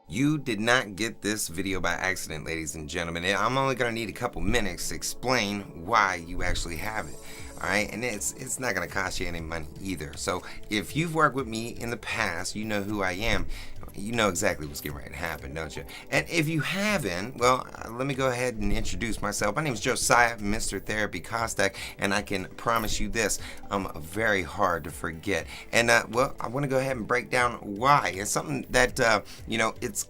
You did not get this video by accident, ladies and gentlemen. I'm only going to need a couple minutes to explain why you actually have it. All right, and it's not going to cost you any money either. So if you've worked with me in the past, you know who I am. You know exactly what's getting ready to happen, don't you? And if you haven't, well, let me go ahead and introduce myself. My name is Josiah, Mr.Therapy, and I can promise you this, I'm very hard to forget. And well, I want to go ahead and break down why. It's something that it's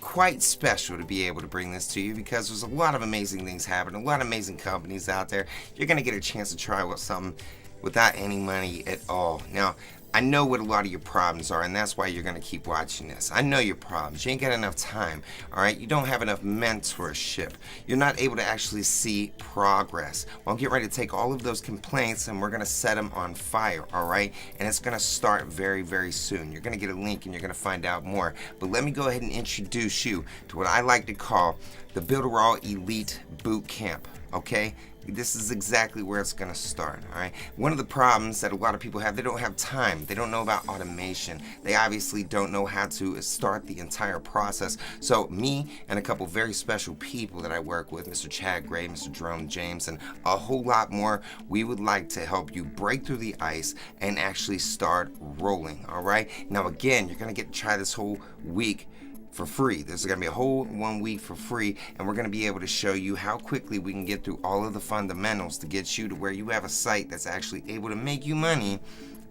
quite special to be able to bring this to you because there's a lot of amazing things happening, a lot of amazing companies out there. You're going to get a chance to try something without any money at all. Now, I know what a lot of your problems are, and that's why you're going to keep watching this. I know your problems. You ain't got enough time, all right? You don't have enough mentorship. You're not able to actually see progress. Well, I'm getting ready to take all of those complaints, and we're going to set them on fire, all right? And it's going to start very, very soon. You're going to get a link, and you're going to find out more. But let me go ahead and introduce you to what I like to call the BuilderAll Elite Bootcamp, okay? This is exactly where it's going to start, all right? One of the problems that a lot of people have, they don't have time. They don't know about automation. They obviously don't know how to start the entire process. So me and a couple very special people that I work with, Mr. Chad Gray, Mr. Jerome James, and a whole lot more, we would like to help you break through the ice and actually start rolling, all right? Now, again, you're going to get to try this whole week for free. There's going to be a whole 1 week for free, and we're going to be able to show you how quickly we can get through all of the fundamentals to get you to where you have a site that's actually able to make you money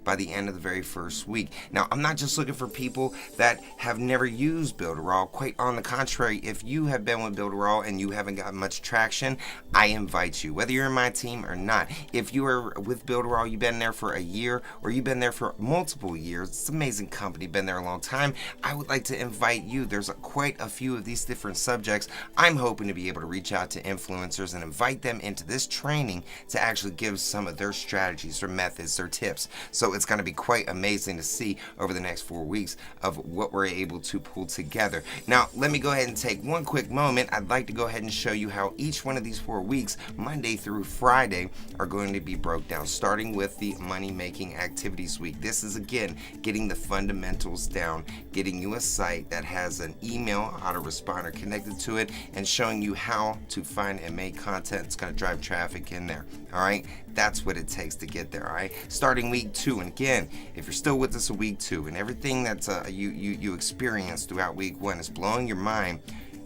by the end of the very first week. Now, I'm not just looking for people that have never used BuilderAll. Quite on the contrary, if you have been with BuilderAll and you haven't got much traction, I invite you, whether you're in my team or not. If you are with BuilderAll, you've been there for a year or you've been there for multiple years, it's an amazing company, been there a long time, I would like to invite you. There's quite a few of these different subjects. I'm hoping to be able to reach out to influencers and invite them into this training to actually give some of their strategies, their methods, their tips. So it's going to be quite amazing to see over the next 4 weeks of what we're able to pull together. Now, let me go ahead and take one quick moment. I'd like to go ahead and show you how each one of these 4 weeks, Monday through Friday, are going to be broke down, starting with the money-making activities week. This is, again, getting the fundamentals down, getting you a site that has an email autoresponder connected to it, and showing you how to find and make content that's going to drive traffic in there. All right, that's what it takes to get there. All right, starting week 2, and again, if you're still with us in week 2 and everything that's you experienced throughout week 1 is blowing your mind,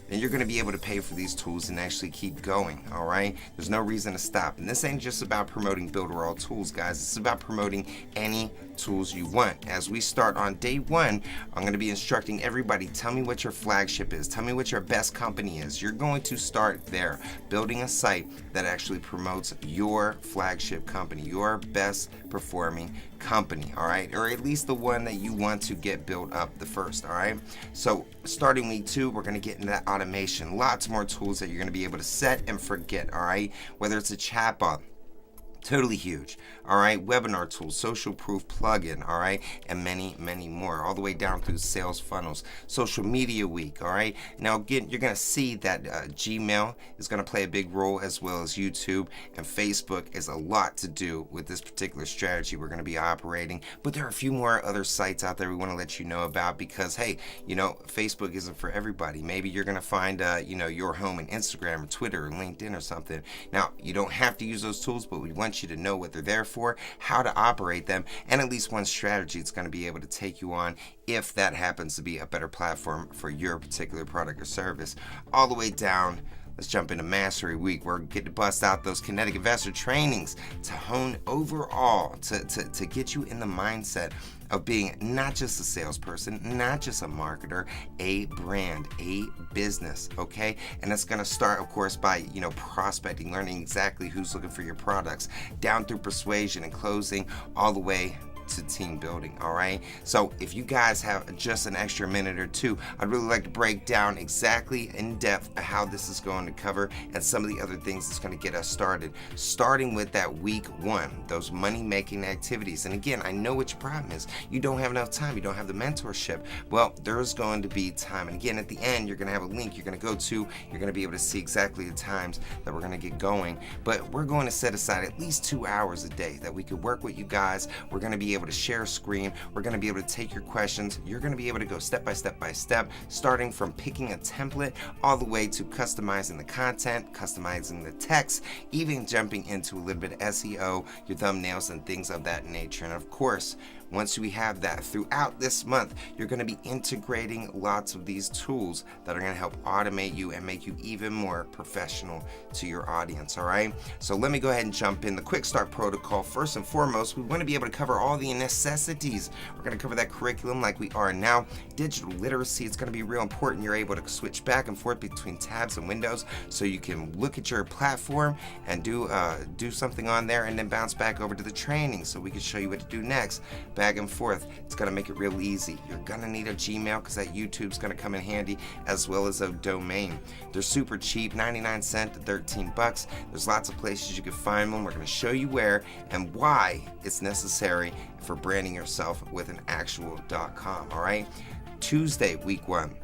then you're going to be able to pay for these tools and actually keep going, all right? There's no reason to stop. And this ain't just about promoting BuilderAll tools, guys. It's about promoting any tools you want. As we start on day 1, I'm going to be instructing everybody, tell me what your flagship is. Tell me what your best company is. You're going to start there, building a site that actually promotes your flagship company, your best performing company, all right? Or at least the one that you want to get built up the first, all right? So starting week 2, we're going to get into that automation. Lots more tools that you're going to be able to set and forget, all right? Whether it's a chatbot, totally huge, all right, webinar tools, social proof plugin, all right, and many, many more, all the way down through sales funnels, social media week, all right. Now again, you're going to see that Gmail is going to play a big role, as well as YouTube, and Facebook is a lot to do with this particular strategy we're going to be operating. But there are a few more other sites out there we want to let you know about, because hey, Facebook isn't for everybody. Maybe you're going to find your home in Instagram or Twitter or LinkedIn or something. Now, you don't have to use those tools, but we want you to know what they're there for, how to operate them, and at least one strategy it's going to be able to take you on if that happens to be a better platform for your particular product or service. All the way down, let's jump into Mastery Week. We're getting to bust out those kinetic investor trainings to hone overall, to get you in the mindset of being not just a salesperson, not just a marketer, a brand, a business, okay? And it's going to start, of course, by, prospecting, learning exactly who's looking for your products, down through persuasion and closing, all the way to team building, all right? So if you guys have just an extra minute or two, I'd really like to break down exactly in depth how this is going to cover and some of the other things that's going to get us started, starting with that week 1, those money-making activities. And again, I know what your problem is. You don't have enough time. You don't have the mentorship. Well, there's going to be time. And again, at the end, you're going to have a link you're going to go to. You're going to be able to see exactly the times that we're going to get going. But we're going to set aside at least 2 hours a day that we could work with you guys. We're going to be able to share a screen. We're going to be able to take your questions. You're going to be able to go step by step, starting from picking a template all the way to customizing the content, customizing the text, even jumping into a little bit of SEO, your thumbnails, and things of that nature. And of course, once we have that throughout this month, you're going to be integrating lots of these tools that are going to help automate you and make you even more professional to your audience. All right. So let me go ahead and jump in. The quick start protocol. First and foremost, we want to be able to cover all the necessities. We're going to cover that curriculum like we are now. Digital literacy. It's going to be real important. You're able to switch back and forth between tabs and windows so you can look at your platform and do something on there and then bounce back over to the training so we can show you what to do next. Back and forth. It's going to make it real easy. You're going to need a Gmail because that YouTube's going to come in handy, as well as a domain. They're super cheap, 99 cents to 13 bucks. There's lots of places you can find them. We're going to show you where and why it's necessary for branding yourself with an actual .com. All right. Tuesday, week 1.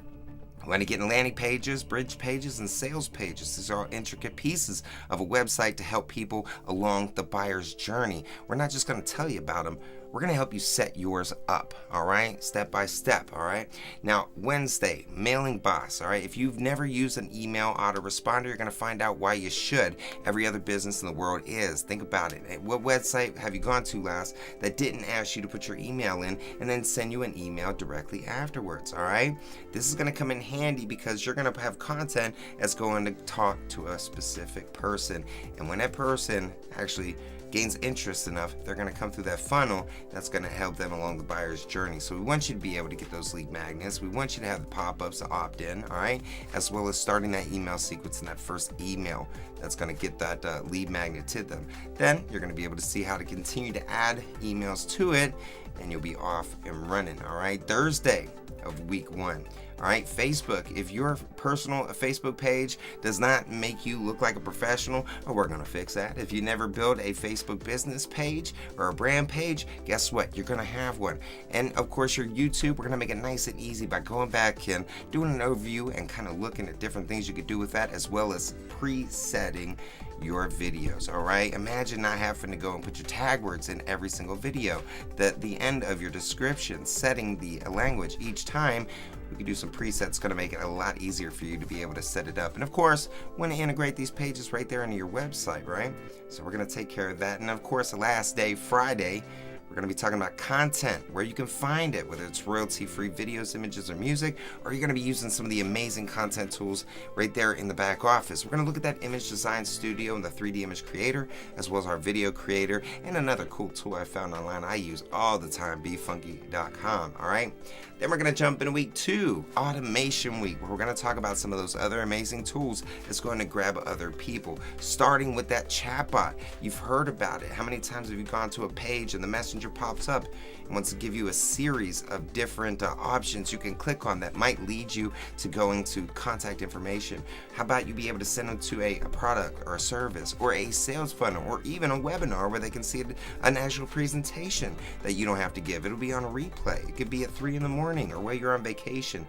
We want to get in landing pages, bridge pages, and sales pages. These are all intricate pieces of a website to help people along the buyer's journey. We're not just going to tell you about them. We're going to help you set yours up, all right? Step by step, all right? Now, Wednesday, mailing boss, all right? If you've never used an email autoresponder, you're going to find out why you should. Every other business in the world is. Think about it. What website have you gone to last that didn't ask you to put your email in and then send you an email directly afterwards, all right? This is going to come in handy because you're going to have content that's going to talk to a specific person. And when that person actually gains interest enough, they're going to come through that funnel that's going to help them along the buyer's journey. So we want you to be able to get those lead magnets. We want you to have the pop-ups to opt in, all right, as well as starting that email sequence in that first email that's going to get that lead magnet to them. Then you're going to be able to see how to continue to add emails to it, and you'll be off and running. All right, Thursday of week 1. All right, Facebook. If your personal Facebook page does not make you look like a professional, we're going to fix that. If you never build a Facebook business page or a brand page, guess what? You're going to have one. And of course, your YouTube, we're going to make it nice and easy by going back and doing an overview and kind of looking at different things you could do with that, as well as presetting your videos. All right, imagine not having to go and put your tag words in every single video. The end of your description, setting the language each time. We can do some presets, going to make it a lot easier for you to be able to set it up. And of course, want to integrate these pages right there into your website, right? So we're going to take care of that. And of course, the last day, Friday, we're going to be talking about content, where you can find it, whether it's royalty-free videos, images, or music, or you're going to be using some of the amazing content tools right there in the back office. We're going to look at that image design studio and the 3D image creator, as well as our video creator, and another cool tool I found online I use all the time, befunky.com, all right? Then we're going to jump into week 2, automation week, where we're going to talk about some of those other amazing tools that's going to grab other people, starting with that chatbot. You've heard about it. How many times have you gone to a page and the messenger pops up and wants to give you a series of different options you can click on that might lead you to going to contact information? How about you be able to send them to a product or a service or a sales funnel or even a webinar where they can see an actual presentation that you don't have to give. It'll be on a replay. It could be at 3 in the morning or while you're on vacation.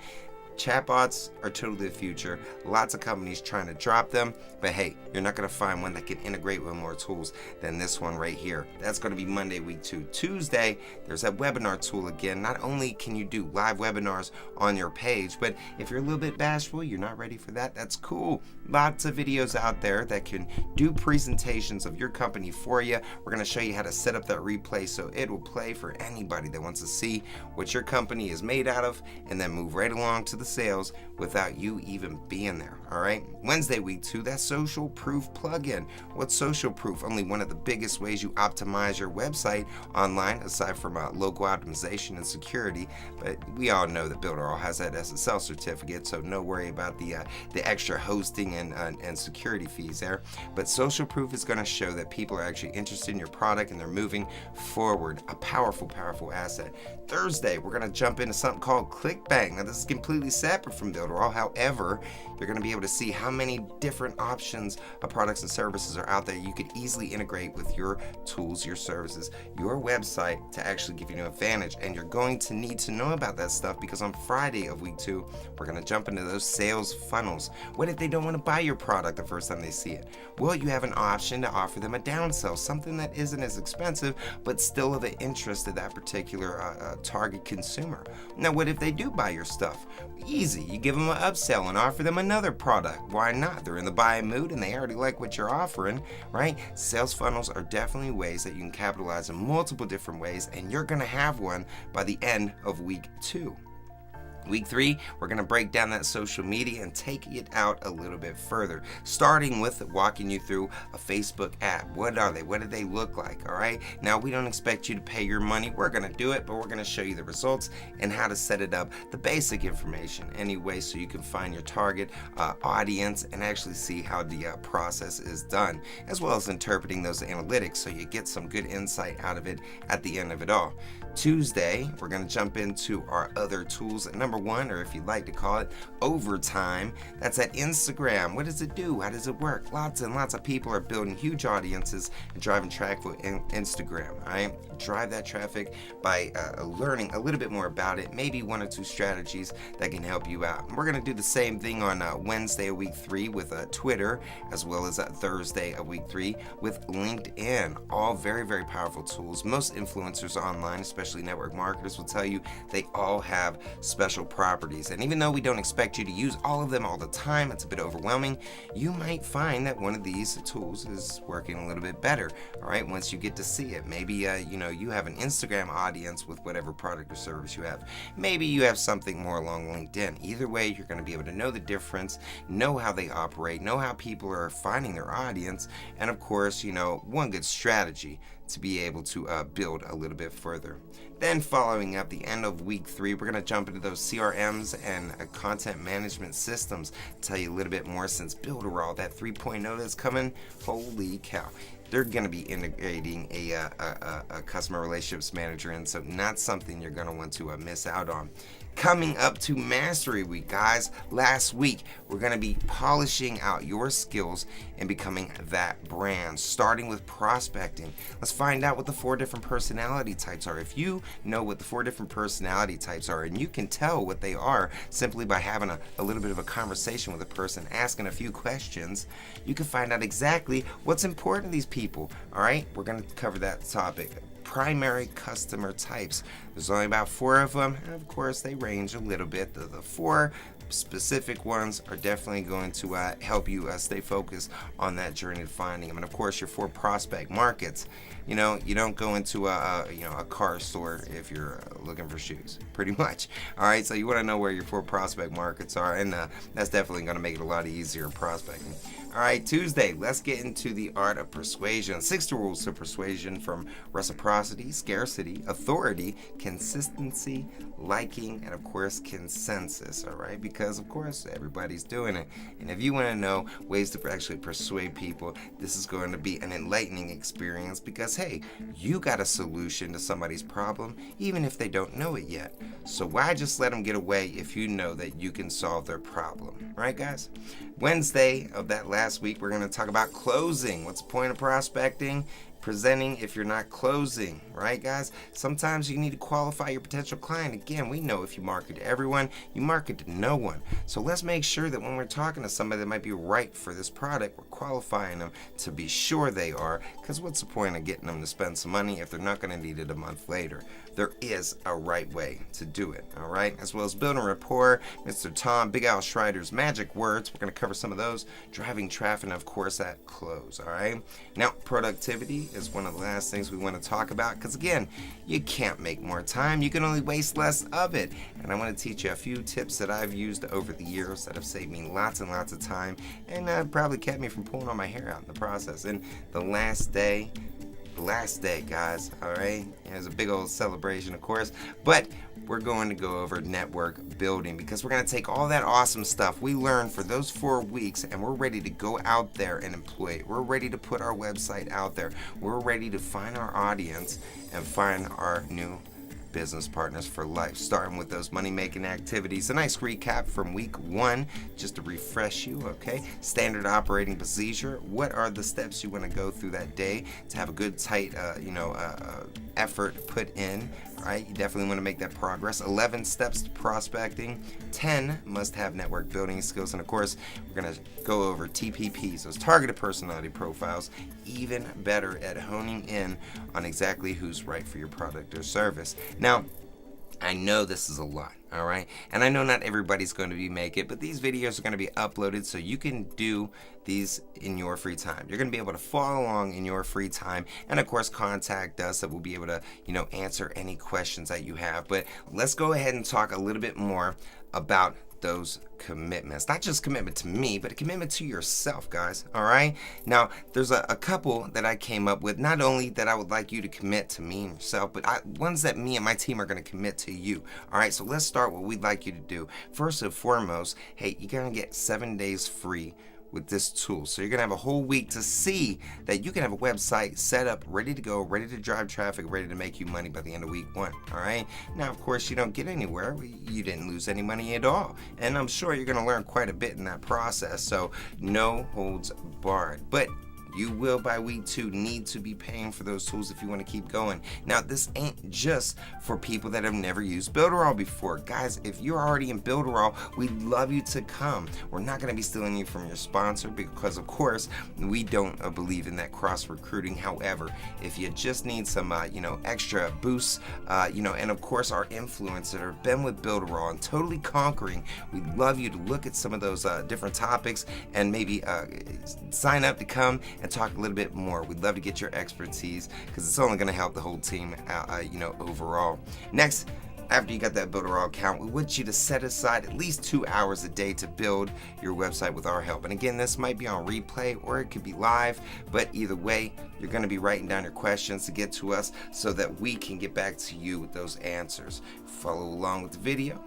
Chatbots are totally the future. Lots of companies trying to drop them, but hey, you're not going to find one that can integrate with more tools than this one right here. That's going to be Monday, week 2. Tuesday, there's that webinar tool again. Not only can you do live webinars on your page, but if you're a little bit bashful, you're not ready for that, that's cool. Lots of videos out there that can do presentations of your company for you. We're going to show you how to set up that replay so it will play for anybody that wants to see what your company is made out of and then move right along to the sales without you even being there. All right, Wednesday, week 2, that social proof plugin. What's social proof? Only one of the biggest ways you optimize your website online, aside from local optimization and security. But we all know that BuilderAll has that SSL certificate, so no worry about the extra hosting and security fees there. But social proof is going to show that people are actually interested in your product and they're moving forward. A powerful, powerful asset. Thursday, we're going to jump into something called ClickBank. Now, this is completely separate from BuilderAll. However, you're going to be able to see how many different options of products and services are out there you could easily integrate with your tools, your services, your website to actually give you an advantage. And you're going to need to know about that stuff because on Friday of week 2, we're going to jump into those sales funnels. What if they don't want to buy your product the first time they see it? Well, you have an option to offer them a downsell, something that isn't as expensive but still of interest to that particular target consumer. Now, what if they do buy your stuff? Easy. You give them an upsell and offer them another product. Why not? They're in the buying mood and they already like what you're offering, right? Sales funnels are definitely ways that you can capitalize in multiple different ways, and you're going to have one by the end of week 2. Week 3, we're going to break down that social media and take it out a little bit further, starting with walking you through a Facebook ad. What are they? What do they look like? All right. Now, we don't expect you to pay your money. We're going to do it, but we're going to show you the results and how to set it up, the basic information anyway, so you can find your target audience and actually see how the process is done, as well as interpreting those analytics so you get some good insight out of it at the end of it all. Tuesday, we're going to jump into our other tools. Number 1, or if you'd like to call it, overtime. That's at Instagram. What does it do? How does it work? Lots and lots of people are building huge audiences and driving traffic with Instagram. All right? Drive that traffic by learning a little bit more about it, maybe 1 or 2 strategies that can help you out. And we're going to do the same thing on Wednesday of week 3 with Twitter, as well as Thursday of week 3 with LinkedIn. All very, very powerful tools. Most influencers online, especially network marketers, will tell you they all have special properties. And even though we don't expect you to use all of them all the time, it's a bit overwhelming, you might find that one of these tools is working a little bit better. All right, once you get to see it. Maybe you have an Instagram audience with whatever product or service you have. Maybe you have something more along LinkedIn. Either way, you're going to be able to know the difference, know how they operate, know how people are finding their audience, and of course, one good strategy to be able to build a little bit further. Then following up the end of week 3, we're going to jump into those CRMs and content management systems. Tell you a little bit more since BuilderAll, that 3.0 that's coming. Holy cow. They're going to be integrating a customer relationships manager, and so not something you're going to want to miss out on. Coming up to Mastery Week, guys, last week, we're going to be polishing out your skills and becoming that brand, starting with prospecting. Let's find out what the 4 different personality types are. If you know what the 4 different personality types are, and you can tell what they are simply by having a little bit of a conversation with a person, asking a few questions, you can find out exactly what's important to these people. All right, we're going to cover that topic. Primary customer types. There's only about 4 of them, and of course they range a little bit. The 4 specific ones are definitely going to help you stay focused on that journey to finding them. And of course, your 4 prospect markets. You don't go into a car store if you're looking for shoes, pretty much. All right, so you want to know where your 4 prospect markets are, and that's definitely going to make it a lot easier prospecting. All right, Tuesday, let's get into the art of persuasion. 6 rules to persuasion, from reciprocity, scarcity, authority, consistency, liking, and of course, consensus. All right, because of course, everybody's doing it. And if you want to know ways to actually persuade people, this is going to be an enlightening experience because, hey, you got a solution to somebody's problem, even if they don't know it yet. So why just let them get away if you know that you can solve their problem? Right, guys? Wednesday of that last week, we're going to talk about closing. What's the point of prospecting? Presenting if you're not closing, right, guys? Sometimes you need to qualify your potential client. Again, we know if you market to everyone, you market to no one. So let's make sure that when we're talking to somebody that might be right for this product, we're qualifying them to be sure they are, because what's the point of getting them to spend some money if they're not going to need it a month later? There is a right way to do it, all right? As well as building rapport, Mr. Tom, Big Al Schreider's magic words. We're going to cover some of those. Driving traffic, and of course, that close, all right? Now, productivity is one of the last things we want to talk about, because again, you can't make more time. You can only waste less of it. And I want to teach you a few tips that I've used over the years that have saved me lots and lots of time, and probably kept me from pulling all my hair out in the process. And the last day, guys, all right? It was a big old celebration, of course, but we're going to go over network building, because we're going to take all that awesome stuff we learned for those 4 weeks, and we're ready to go out there and employ it. We're ready to put our website out there. We're ready to find our audience and find our new business partners for life. Starting with those money-making activities. A nice recap from week 1, just to refresh you, okay? Standard operating procedure. What are the steps you want to go through that day to have a good, tight, effort put in, right? You definitely want to make that progress. 11 steps to prospecting. 10 must-have network building skills. And of course, we're going to go over TPPs, those targeted personality profiles, even better at honing in on exactly who's right for your product or service. Now, I know this is a lot, all right? And I know not everybody's going to make it, but these videos are going to be uploaded so you can do these in your free time. You're going to be able to follow along in your free time, and of course contact us that we'll be able to, answer any questions that you have. But let's go ahead and talk a little bit more about those commitments. Not just commitment to me, but a commitment to yourself, guys. All right? Now, there's a couple that I came up with, not only that I would like you to commit to me and yourself, but ones that me and my team are going to commit to you. All right? So let's start what we'd like you to do. First and foremost, hey, you're going to get 7 days free with this tool. So you're gonna have a whole week to see that you can have a website set up, ready to go, ready to drive traffic, ready to make you money by the end of week 1. All right. Now, of course, you don't get anywhere. You didn't lose any money at all. And I'm sure you're gonna learn quite a bit in that process. So no holds barred. But you will, by week 2, need to be paying for those tools if you want to keep going. Now, this ain't just for people that have never used BuilderAll before. Guys, if you're already in BuilderAll, we'd love you to come. We're not going to be stealing you from your sponsor because, of course, we don't believe in that cross-recruiting. However, if you just need some, extra boosts, and, of course, our influencers that have been with BuilderAll and totally conquering, we'd love you to look at some of those different topics and maybe sign up to come and talk a little bit more. We'd love to get your expertise because it's only going to help the whole team, overall. Next, after you got that BuilderAll account, we want you to set aside at least 2 hours a day to build your website with our help. And again, this might be on replay or it could be live, but either way, you're going to be writing down your questions to get to us so that we can get back to you with those answers. Follow along with the video,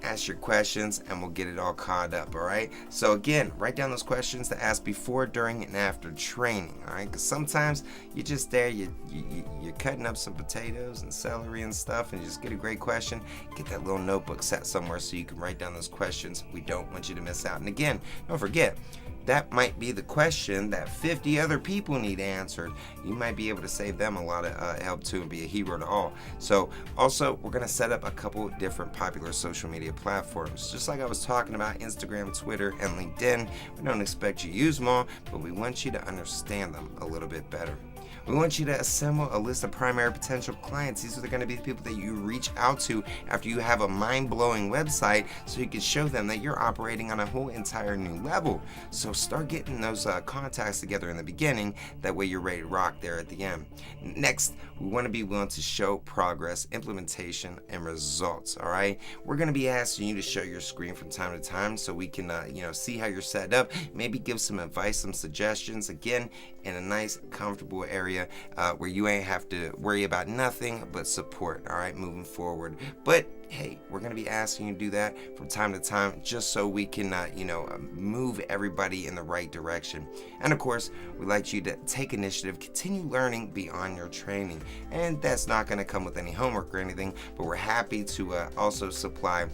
ask your questions, and we'll get it all caught up. All right, so again, write down those questions to ask before, during, and after training. All right, because sometimes you're just there, you're cutting up some potatoes and celery and stuff, and you just get a great question. Get that little notebook set somewhere so you can write down those questions. We don't want you to miss out. And again, don't forget, that might be the question that 50 other people need answered. You might be able to save them a lot of help too and be a hero to all. So also, we're going to set up a couple different popular social media platforms. Just like I was talking about, Instagram, Twitter, and LinkedIn. We don't expect you to use them all, but we want you to understand them a little bit better. We want you to assemble a list of primary potential clients. These are going to be the people that you reach out to after you have a mind-blowing website so you can show them that you're operating on a whole entire new level. So start getting those contacts together in the beginning. That way you're ready to rock there at the end. Next, we want to be willing to show progress, implementation, and results. All right? We're going to be asking you to show your screen from time to time so we can see how you're set up, maybe give some advice, some suggestions, again, in a nice, comfortable area where you ain't have to worry about nothing but support, all right, moving forward. But hey, we're going to be asking you to do that from time to time just so we can, move everybody in the right direction. And of course, we'd like you to take initiative, continue learning beyond your training. And that's not going to come with any homework or anything, but we're happy to also supply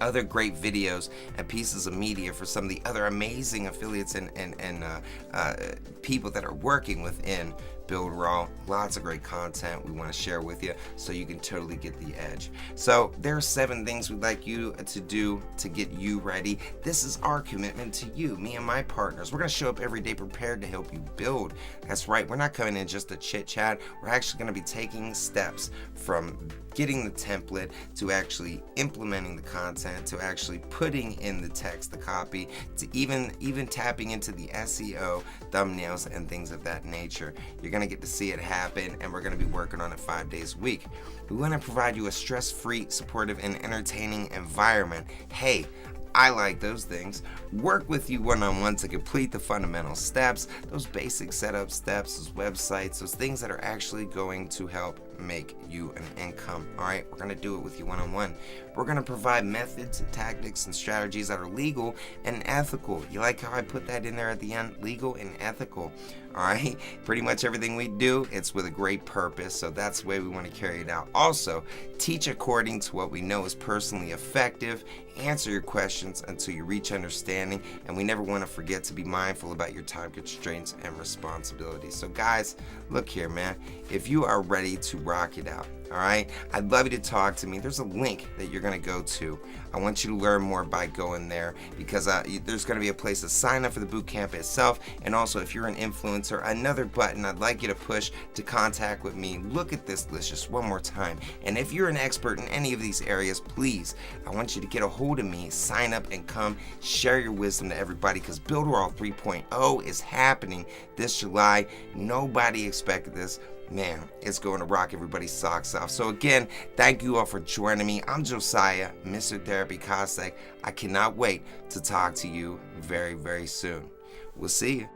other great videos and pieces of media for some of the other amazing affiliates and people that are working within BuilderAll. Lots of great content we want to share with you so you can totally get the edge. So there are 7 things we'd like you to do to get you ready. This is our commitment to you, me and my partners. We're going to show up every day prepared to help you build. That's right, we're not coming in just to chit chat. We're actually going to be taking steps from getting the template to actually implementing the content, to actually putting in the text, the copy, to even tapping into the SEO, thumbnails, and things of that nature. You're going to get to see it happen, and we're going to be working on it 5 days a week. We want to provide you a stress-free, supportive, and entertaining environment. Hey, I like those things. Work with you one-on-one to complete the fundamental steps, those basic setup steps, those websites, those things that are actually going to help make you an income. All right, we're going to do it with you one-on-one. We're going to provide methods, tactics, and strategies that are legal and ethical. You like how I put that in there at the end? Legal and ethical. All right, pretty much everything we do, it's with a great purpose. So that's the way we want to carry it out. Also, teach according to what we know is personally effective. Answer your questions until you reach understanding. And we never want to forget to be mindful about your time constraints and responsibilities. So guys, look here, man. If you are ready to rock it out, all right, I'd love you to talk to me. There's a link that you're going to go to. I want you to learn more by going there, because there's going to be a place to sign up for the bootcamp itself. And also, if you're an influencer, another button I'd like you to push to contact with me. Look at this list just one more time. And if you're an expert in any of these areas, please, I want you to get a hold of me, sign up, and come share your wisdom to everybody, because BuilderAll 3.0 is happening this July. Nobody expected this. Man, it's going to rock everybody's socks off. So again, thank you all for joining me. I'm Josiah, Mr. Therapy Cossack. I cannot wait to talk to you very, very soon. We'll see you.